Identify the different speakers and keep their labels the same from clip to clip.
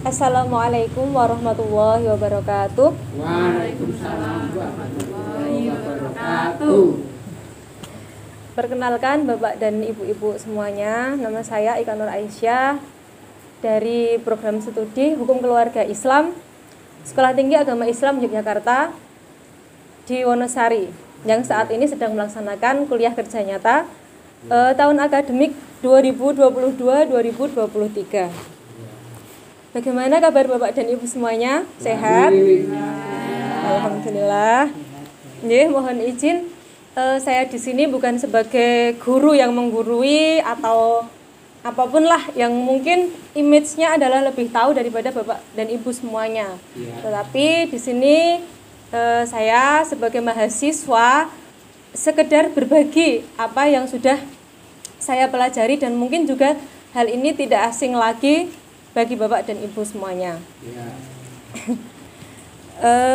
Speaker 1: Assalamualaikum warahmatullahi wabarakatuh.
Speaker 2: Waalaikumsalam warahmatullahi wabarakatuh.
Speaker 1: Perkenalkan Bapak dan Ibu-ibu semuanya, nama saya Ika Nur Aisyah dari program studi Hukum Keluarga Islam Sekolah Tinggi Agama Islam Yogyakarta di Wonosari yang saat ini sedang melaksanakan kuliah kerja nyata tahun akademik 2022-2023. Bagaimana kabar Bapak dan Ibu semuanya? Sehat? Alhamdulillah. Mohon izin, saya di sini bukan sebagai guru yang menggurui atau apapun lah yang mungkin image-nya adalah lebih tahu daripada Bapak dan Ibu semuanya. Tetapi di sini saya sebagai mahasiswa sekedar berbagi apa yang sudah saya pelajari dan mungkin juga hal ini tidak asing lagi bagi Bapak dan Ibu semuanya.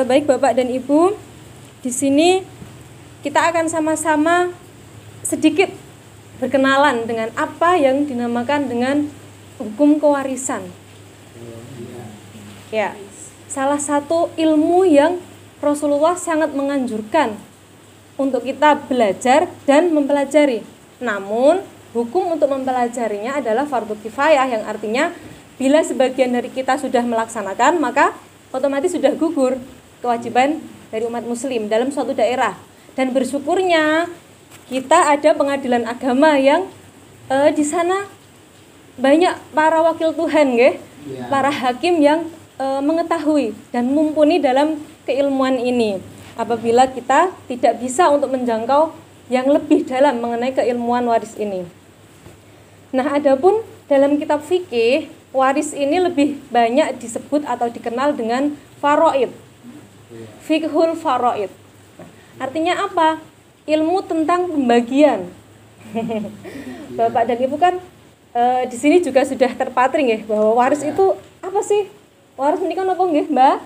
Speaker 1: Baik Bapak dan Ibu, di sini kita akan sama-sama sedikit berkenalan dengan apa yang dinamakan dengan hukum kewarisan. Ya, salah satu ilmu yang Rasulullah sangat menganjurkan untuk kita belajar dan mempelajari. Namun, hukum untuk mempelajarinya adalah fardu kifayah, yang artinya bila sebagian dari kita sudah melaksanakan, maka otomatis sudah gugur kewajiban dari umat muslim dalam suatu daerah. Dan bersyukurnya kita ada pengadilan agama yang di sana banyak para wakil Tuhan, para hakim yang mengetahui dan mumpuni dalam keilmuan ini. Apabila kita tidak bisa untuk menjangkau yang lebih dalam mengenai keilmuan waris ini. Nah, adapun dalam kitab fikih, waris ini lebih banyak disebut atau dikenal dengan faraid. Fiqhul faraid. Artinya apa? Ilmu tentang pembagian. Bapak dan Ibu kan di sini juga sudah terpatring ya bahwa waris itu apa sih? Waris menika napa nggih, Mbak?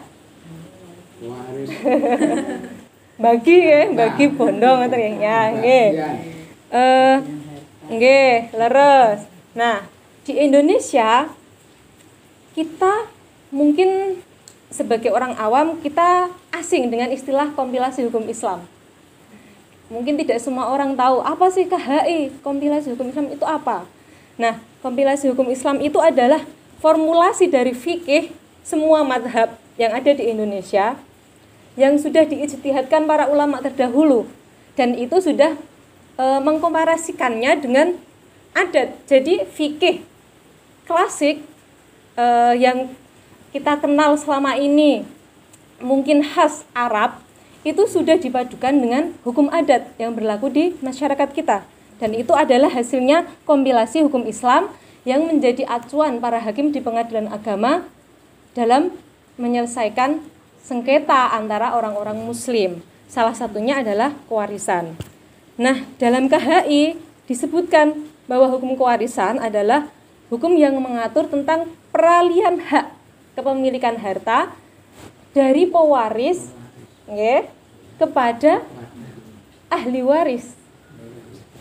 Speaker 2: Waris.
Speaker 1: Bagi bagi bondo ngoten ya, nggih. Nggih, leres. Nah, di Indonesia kita mungkin sebagai orang awam kita asing dengan istilah kompilasi hukum Islam. Mungkin tidak semua orang tahu apa sih KHI, kompilasi hukum Islam itu apa. Nah, kompilasi hukum Islam itu adalah formulasi dari fikih semua mazhab yang ada di Indonesia yang sudah diijtihadkan para ulama terdahulu, dan itu sudah mengkomparasikannya dengan adat. Jadi fikih klasik yang kita kenal selama ini mungkin khas Arab itu sudah dipadukan dengan hukum adat yang berlaku di masyarakat kita, dan itu adalah hasilnya kompilasi hukum Islam yang menjadi acuan para hakim di pengadilan agama dalam menyelesaikan sengketa antara orang-orang muslim. Salah satunya adalah kewarisan. Nah, dalam KHI disebutkan bahwa hukum kewarisan adalah hukum yang mengatur tentang peralihan hak kepemilikan harta dari pewaris kepada ahli waris.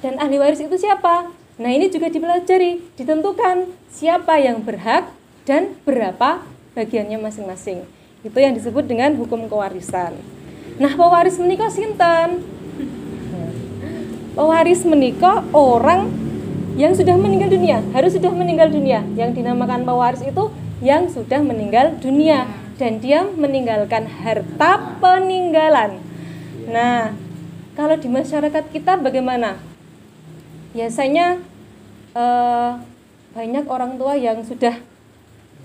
Speaker 1: Dan ahli waris itu siapa? Nah, ini juga dipelajari, ditentukan siapa yang berhak dan berapa bagiannya masing-masing. Itu yang disebut dengan hukum kewarisan. Nah, pewaris menika sinten? Pewaris menika orang yang sudah meninggal dunia, harus sudah meninggal dunia. Yang dinamakan pewaris itu yang sudah meninggal dunia dan dia meninggalkan harta peninggalan. Nah, kalau di masyarakat kita bagaimana? Biasanya banyak orang tua yang sudah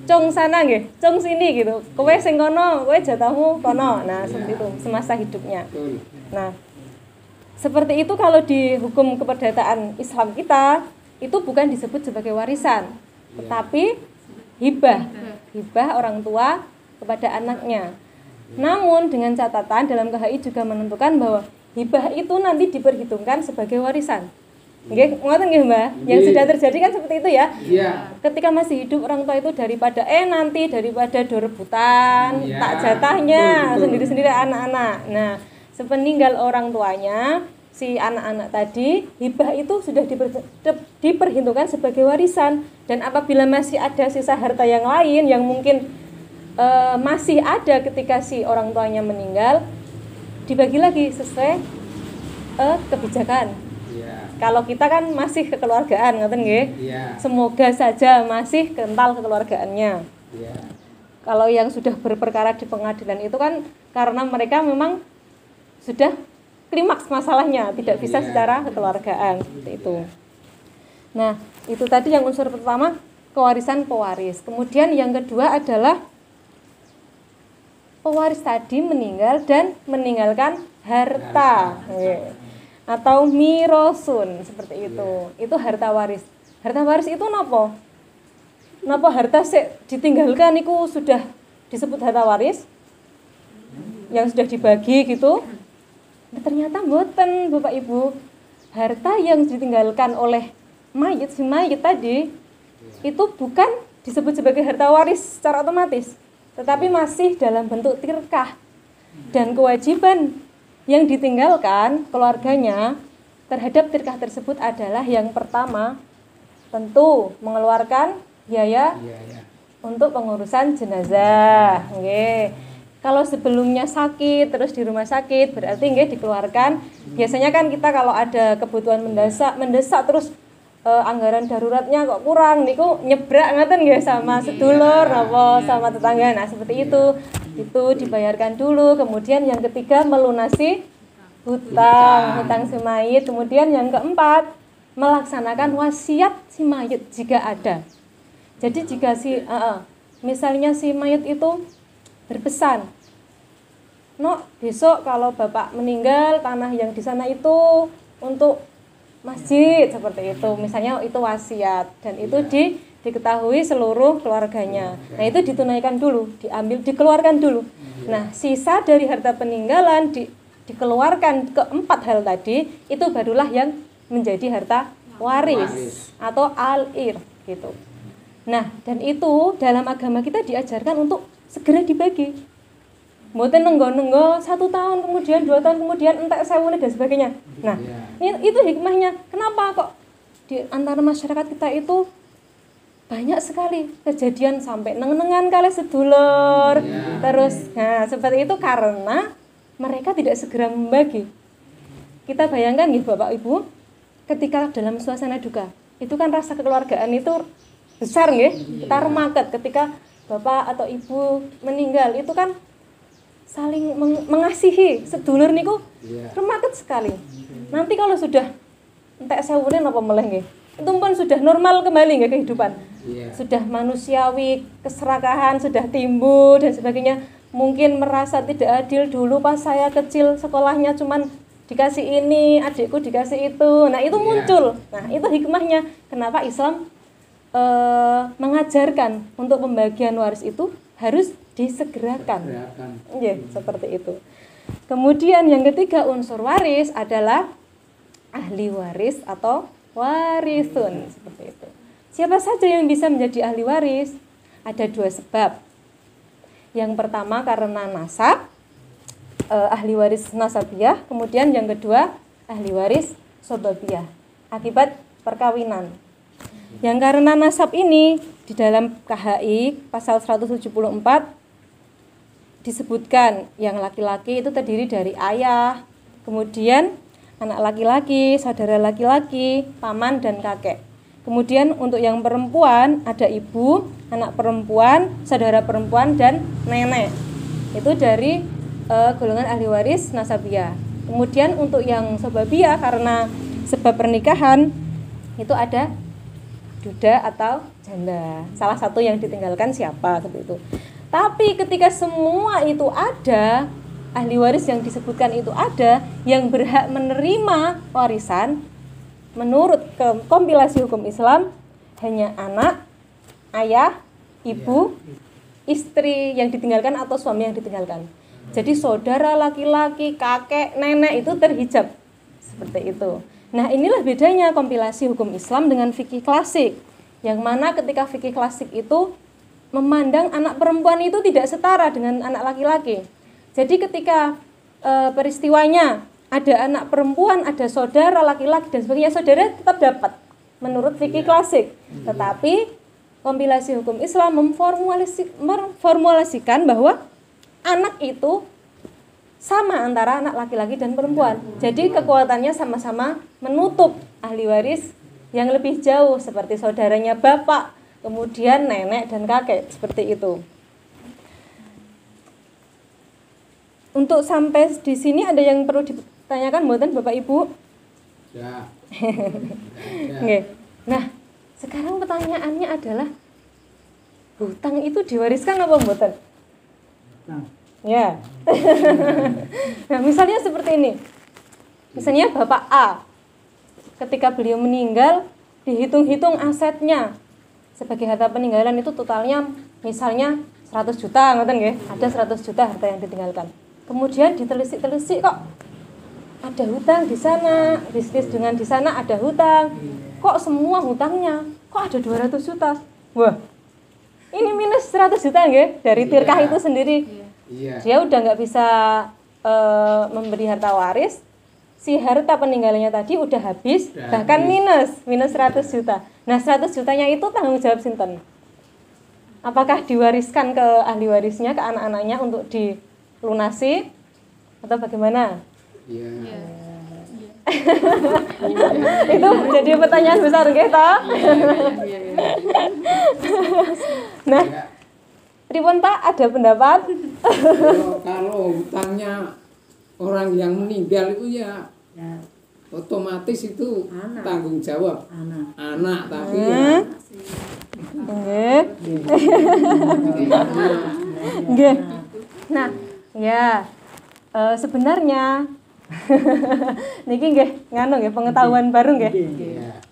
Speaker 1: cong sana nggih, cong sini gitu. Kowe sing kono, kowe jatahmu kono. Nah, seperti itu semasa hidupnya. Nah, seperti itu kalau di hukum keperdataan Islam kita itu bukan disebut sebagai warisan, tetapi hibah orang tua kepada anaknya. Namun dengan catatan dalam KHI juga menentukan bahwa hibah itu nanti diperhitungkan sebagai warisan. Nggih, ngoten nggih, Mbak. Yang sudah terjadi kan seperti itu ya. Ketika masih hidup orang tua itu daripada do rebutan, tak jatahnya sendiri-sendiri anak-anak. Nah, sepeninggal orang tuanya si anak-anak tadi, hibah itu sudah diperhitungkan sebagai warisan. Dan apabila masih ada sisa harta yang lain yang mungkin masih ada ketika si orang tuanya meninggal, dibagi lagi sesuai kebijakan. Kalau kita kan masih kekeluargaan, ngoten nggih? Semoga saja masih kental kekeluargaannya. Kalau yang sudah berperkara di pengadilan itu kan karena mereka memang sudah klimaks masalahnya, tidak bisa secara kekeluargaan, seperti itu. Nah, itu tadi yang unsur pertama, kewarisan pewaris. Kemudian yang kedua adalah pewaris tadi meninggal dan meninggalkan harta. Atau mirosun, seperti itu. Itu harta waris. Harta waris itu napa? Napa harta ditinggalkan itu sudah disebut harta waris? Yang sudah dibagi gitu? Nah, ternyata mboten Bapak Ibu. Harta yang ditinggalkan oleh si mayit tadi itu bukan disebut sebagai harta waris secara otomatis, tetapi masih dalam bentuk tirkah. Dan kewajiban yang ditinggalkan keluarganya terhadap tirkah tersebut adalah yang pertama, tentu mengeluarkan biaya untuk pengurusan jenazah. Nggih. Kalau sebelumnya sakit terus di rumah sakit berarti nggih dikeluarkan. Biasanya kan kita kalau ada kebutuhan mendesak terus anggaran daruratnya kok kurang niku nyebrak ngoten nggih sama sedulur apa sama tetangga. Nah, seperti itu. Itu dibayarkan dulu. Kemudian yang ketiga melunasi hutang si mayit. Kemudian yang keempat melaksanakan wasiat si mayit jika ada. Jadi jika misalnya si mayit itu berpesan, besok kalau bapak meninggal tanah yang di sana itu untuk masjid, seperti itu. Misalnya itu wasiat dan itu diketahui seluruh keluarganya. Nah, itu ditunaikan dulu, dikeluarkan dulu. Nah, sisa dari harta peninggalan dikeluarkan keempat hal tadi, itu barulah yang menjadi harta waris atau al-ir gitu. Nah, dan itu dalam agama kita diajarkan untuk segera dibagi. Mboten nenggo-nenggo 1 tahun kemudian 2 tahun kemudian entek sewune dan sebagainya. Nah, itu hikmahnya. Kenapa kok di antara masyarakat kita itu banyak sekali kejadian sampai neng-nengan kali sedulur. Terus seperti itu karena mereka tidak segera membagi. Kita bayangkan nih Bapak Ibu, ketika dalam suasana duka, itu kan rasa kekeluargaan itu besar nggih. Kita remaket ketika bapak atau ibu meninggal itu kan saling mengasihi sedulur niku remaket sekali. Nanti kalau sudah entek sewune napa meleh nggih. Itu pun sudah normal kembali nggih kehidupan. Sudah manusiawi, keserakahan sudah timbul dan sebagainya. Mungkin merasa tidak adil dulu pas saya kecil sekolahnya cuman dikasih ini, adikku dikasih itu. Nah, itu muncul. Nah, itu hikmahnya kenapa Islam mengajarkan untuk pembagian waris itu harus disegerakan. Seperti itu. Kemudian yang ketiga unsur waris adalah ahli waris atau warisun, seperti itu. Siapa saja yang bisa menjadi ahli waris? Ada 2 sebab. Yang pertama karena nasab, ahli waris nasabiyah. Kemudian yang kedua ahli waris sobabiyah, akibat perkawinan. Yang karena nasab ini di dalam KHI pasal 174 disebutkan yang laki-laki itu terdiri dari ayah, kemudian anak laki-laki, saudara laki-laki, paman dan kakek. Kemudian untuk yang perempuan ada ibu, anak perempuan, saudara perempuan dan nenek. Itu dari golongan ahli waris nasabiyah. Kemudian untuk yang sobabiyah karena sebab pernikahan itu ada duda atau janda. Salah satu yang ditinggalkan siapa seperti itu. Tapi ketika semua itu ada, ahli waris yang disebutkan itu ada, yang berhak menerima warisan menurut kompilasi hukum Islam hanya anak, ayah, ibu, istri yang ditinggalkan atau suami yang ditinggalkan. Jadi saudara laki-laki, kakek, nenek itu terhijab. Seperti itu. Nah, inilah bedanya kompilasi hukum Islam dengan fikih klasik. Yang mana ketika fikih klasik itu memandang anak perempuan itu tidak setara dengan anak laki-laki. Jadi ketika peristiwanya ada anak perempuan, ada saudara laki-laki dan sebagainya, saudara tetap dapat menurut fikih klasik. Tetapi kompilasi hukum Islam memformulasikan bahwa anak itu sama antara anak laki-laki dan perempuan. Jadi kekuatannya sama-sama menutup ahli waris yang lebih jauh seperti saudaranya bapak, kemudian nenek dan kakek, seperti itu. Untuk sampai di sini ada yang perlu ditanyakan mboten Bapak Ibu?
Speaker 2: Ya.
Speaker 1: Nggih. Nah, sekarang pertanyaannya adalah hutang itu diwariskan apa mboten? Ya. Nah, misalnya seperti ini. Misalnya Bapak A, ketika beliau meninggal, dihitung-hitung asetnya sebagai harta peninggalan itu totalnya misalnya 100 juta, ngoten nggih. Ada 100 juta harta yang ditinggalkan. Kemudian ditelisik-telisik kok ada hutang di sana, bisnis dengan di sana ada hutang. Kok semua hutangnya kok ada 200 juta? Wah. Ini minus 100 juta nggih dari tirkah itu sendiri.
Speaker 2: Iya.
Speaker 1: Dia udah nggak bisa memberi harta waris. Si harta peninggalannya tadi udah habis, bahkan minus 100 juta. Nah, 100 jutanya itu tanggung jawab sinten? Apakah diwariskan ke ahli warisnya, ke anak-anaknya untuk dilunasi atau bagaimana?
Speaker 2: Iya.
Speaker 1: Itu jadi pertanyaan besar nggih toh? Nah, pripun Pak, ada pendapat?
Speaker 2: Kalau hutangnya orang yang meninggal itu ya otomatis itu tanggung jawab anak tapi ya
Speaker 1: Nggih. Nggih. Nah, ya sebenarnya niki nggih nganu nggih pengetahuan baru nggih.
Speaker 2: ya.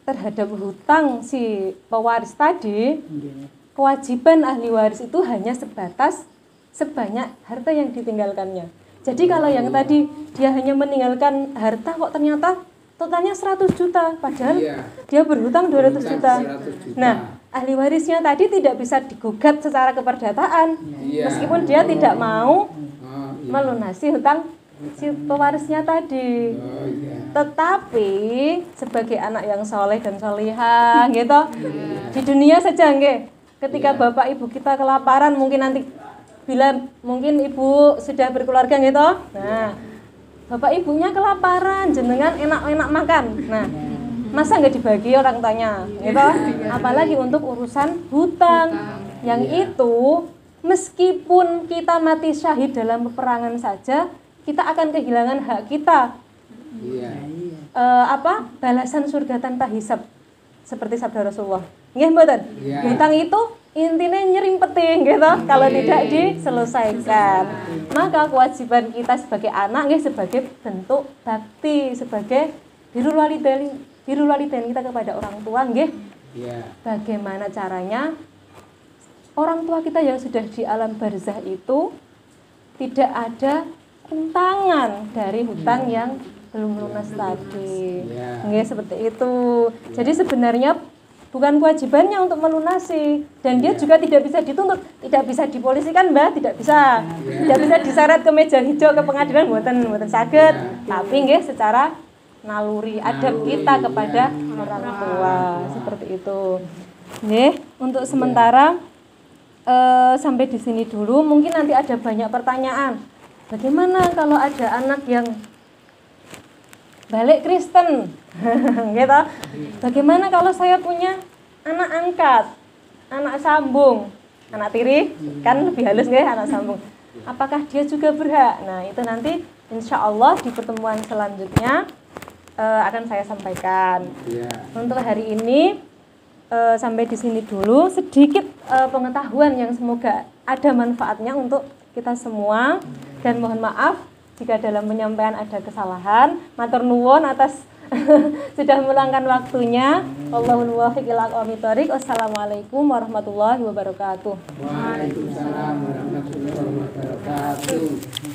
Speaker 1: Terhadap hutang si pewaris tadi, kewajiban ahli waris itu hanya sebatas sebanyak harta yang ditinggalkannya. Jadi kalau yang tadi dia hanya meninggalkan harta kok ternyata totalnya 100 juta, padahal dia berhutang 200 juta. Nah, ahli warisnya tadi tidak bisa digugat secara keperdataan. Meskipun dia tidak mau melunasi hutang si pewarisnya tadi. Tetapi sebagai anak yang soleh dan solihah gitu, di dunia saja nggih. Ketika bapak ibu kita kelaparan, mungkin nanti bila mungkin ibu sudah berkeluarga gitu. Nah, bapak ibunya kelaparan, jenengan enak-enak makan. Nah, masa nggak dibagi orang tuanya gitu? Apalagi untuk urusan hutang. Yang itu meskipun kita mati syahid dalam peperangan saja, kita akan kehilangan hak kita. Balasan surga tanpa hisab, seperti sabda Rasulullah. Nggih mboten? Hutang itu intinya nyerimpeti gitu kalau tidak diselesaikan. Maka kewajiban kita sebagai anak nggih sebagai bentuk bakti, sebagai birrul walidain kita kepada orang tua nggih. Bagaimana caranya orang tua kita yang sudah di alam barzah itu tidak ada rentangan dari hutang yang belum lunas tadi. Nggih seperti itu. Jadi sebenarnya bukan kewajibannya untuk melunasi, dan dia juga tidak bisa dituntut, tidak bisa dipolisikan Mbak, tidak bisa diseret ke meja hijau ke pengadilan, mboten saged. Tapi nggih secara naluri adab kita kepada orang tua seperti itu. Nggih, untuk sementara sampai di sini dulu. Mungkin nanti ada banyak pertanyaan. Bagaimana kalau ada anak yang balik Kristen? Gitu. Bagaimana kalau saya punya anak angkat, anak sambung, anak tiri, kan lebih halus nggih anak sambung. Apakah dia juga berhak? Nah, itu nanti insya Allah di pertemuan selanjutnya akan saya sampaikan. Untuk hari ini sampai di sini dulu, sedikit pengetahuan yang semoga ada manfaatnya untuk kita semua, dan mohon maaf jika dalam penyampaian ada kesalahan. Matur nuwun atas sudah meluangkan waktunya. Wallahul muwaffiq ila aqwamit thoriq. Wassalamualaikum warahmatullahi wabarakatuh.
Speaker 2: Waalaikumsalam warahmatullahi wabarakatuh.